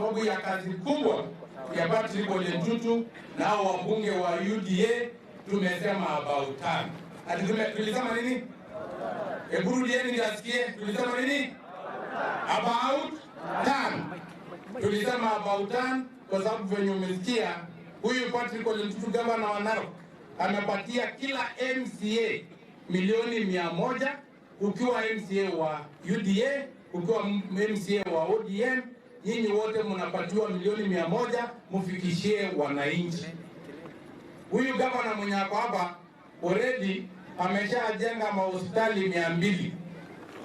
sababu ya kazi kubwa ya Patrick Ole Ntutu na wabunge wa UDA tumesema about time. Ati tulisema nini? Burudieni nasikie tulisema nini? About time. Tulisema about time kwa sababu venye umesikia huyu Patrick Ole Ntutu gavana wa Narok amepatia kila MCA milioni 100, ukiwa MCA wa UDA, ukiwa MCA wa ODM, nyinyi wote mnapatiwa milioni 100 mfikishie wananchi. Huyu gavana mwenye hapa already ameshajenga mahospitali 200.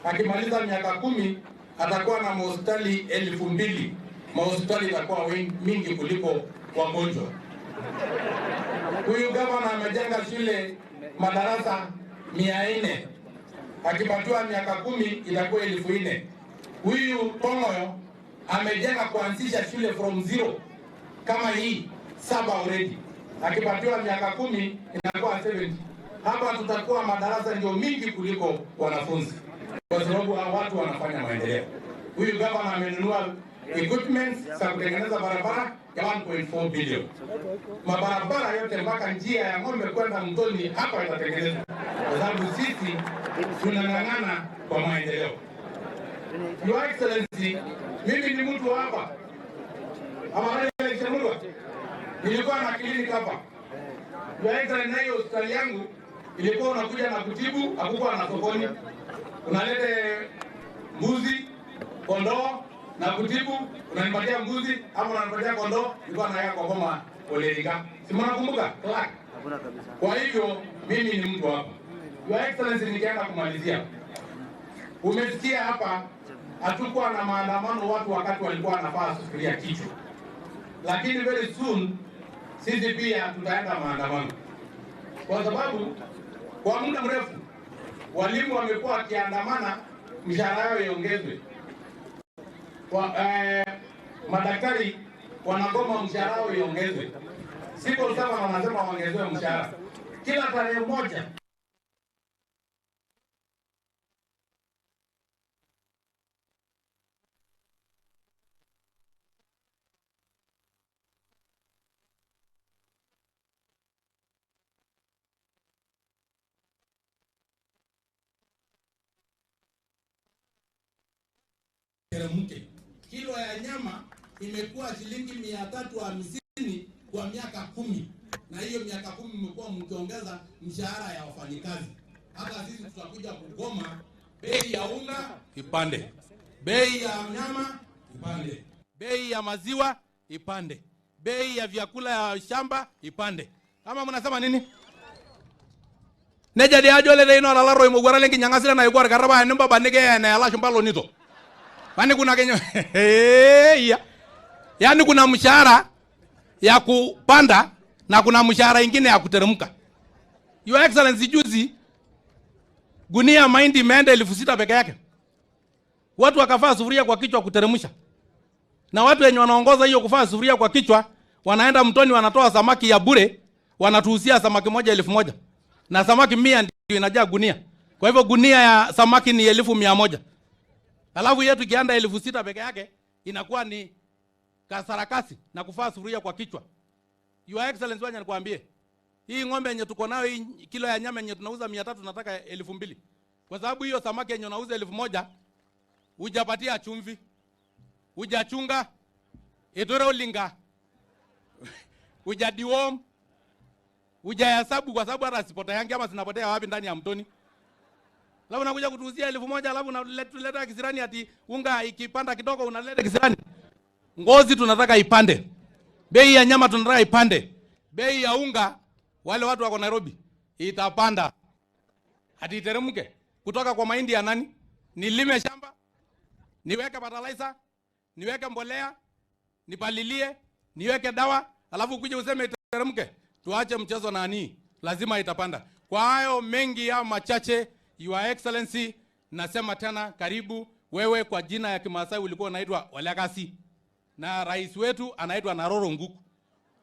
Akimaliza miaka 10 atakuwa na mahospitali 2000. Mahospitali itakuwa mingi kuliko wagonjwa. Huyu gavana amejenga shule madarasa 400. Akipatiwa miaka 10 itakuwa 4000. Huyu Tongoyo amejenga kuanzisha shule from zero kama hii 7 already. Akipatiwa miaka 10 inakuwa 70. Hapa tutakuwa madarasa ndio mingi kuliko wanafunzi kwa sababu watu wanafanya maendeleo. Huyu gavana amenunua equipment za kutengeneza barabara ya 1.4 billion. Mabarabara yote mpaka njia ya ng'ombe kwenda mtoni hapa itatengenezwa. Kwa sababu sisi tunang'ang'ana kwa maendeleo. Your Excellency, mimi ni mtu hapa. Nilikuwa na kliniki hapa. Your Excellency, na hiyo hospitali yangu ilikuwa unakuja na kutibu, hakukuwa na sokoni. Unalete mbuzi, kondoo na kutibu, unanipatia mbuzi ama unanipatia kondoo, nilikuwa naeka kwa boma Oleriga. Si mnakumbuka? Clark. Hakuna kabisa. Kwa hivyo mimi ni mtu hapa. Your Excellency, nikienda kumalizia. Umesikia hapa hatukuwa na maandamano watu wakati walikuwa wanafaa sufuria kichwa. Lakini very soon sisi pia tutaenda maandamano. Kwa sababu kwa muda mrefu walimu wamekuwa wakiandamana mshahara yao iongezwe. Madaktari wanagoma mshahara wao iongezwe. Siku sasa wanasema waongezewe mshahara. Kila tarehe moja kilo ya nyama imekuwa shilingi 350 kwa miaka 10, na hiyo miaka 10 mmekuwa mkiongeza mshahara ya wafanyikazi. Hata sisi tutakuja kugoma, bei ya unga ipande, bei ya nyama ipande, bei ya maziwa ipande, bei ya vyakula ya shamba ipande. Kama mnasema nini? Neja dia jole reino la laro imugwara lengi nyangasira na igwara karaba nimba banige na ala shumba lonito. Bani kuna Kenya yaani kuna mshahara ya kupanda na kuna mshahara ingine ya kuteremka. Your Excellency, juzi gunia mahindi imeenda 6,000 peke yake. Watu wakafaa sufuria kwa kichwa kuteremsha. Na watu wenye wanaongoza hiyo kufaa sufuria kwa kichwa wanaenda mtoni wanatoa samaki ya bure, wanatuhusia samaki moja 1,000. Na samaki 100 ndio inajaa gunia. Kwa hivyo gunia ya samaki ni 1,100. Alafu yetu ikianda 6,000 peke yake inakuwa ni kasarakasi na kufaa sufuria kwa kichwa. Your Excellency, wanya nikwambie, hii ng'ombe yenye tuko nayo, hii kilo ya nyama yenye tunauza 300 nataka 2,000. Kwa sababu hiyo samaki yenye unauza 1,000 hujapatia chumvi, hujachunga, etoro linga, hujadiwom, hujahesabu kwa sababu hata sipota yangi ama sinapotea wapi ndani ya mtoni. Alafu unakuja kutuuzia 1,000, alafu unaleta kisirani ati unga ikipanda kidogo unaleta kisirani. Ngozi tunataka ipande. Bei ya nyama tunataka ipande. Bei ya unga wale watu wako Nairobi itapanda. Hadi iteremke kutoka kwa mahindi ya nani? Nilime shamba, niweke fertilizer, niweke mbolea, nipalilie, niweke dawa, alafu kuja useme iteremke. Tuache mchezo nani? Lazima itapanda. Kwa hayo mengi ya machache, Your Excellency, nasema tena karibu wewe. Kwa jina ya Kimasai ulikuwa unaitwa Olekasi. Na rais wetu anaitwa Naroro Nguku.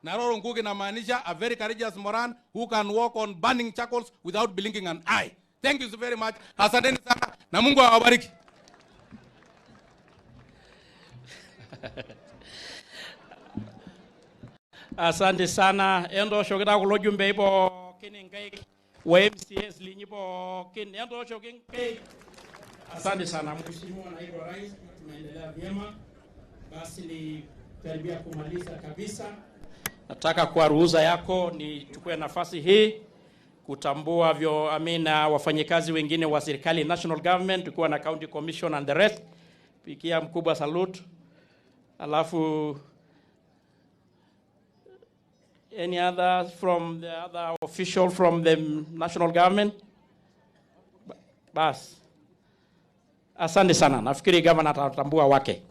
Naroro Nguku inamaanisha a very courageous Moran who can walk on burning charcoals without blinking an eye. Thank you so very much. Asanteni sana na Mungu awabariki. Asante sana. Endo shokita kulo jumbe ipo kiningai wa MCS linyipo kin. Endo shokingai. Asante sana. Mheshimiwa Naibu Rais, tunaendelea vyema. Basi ni karibia kumaliza kabisa. Nataka kwa ruhusa yako nichukue nafasi hii kutambua wafanyikazi wengine wa serikali, national government, tukiwa na county commission and the rest. Pikia mkubwa salute. Alafu any others from the other official from the national government? Bas. Asante sana. Nafikiri governor atatambua wake.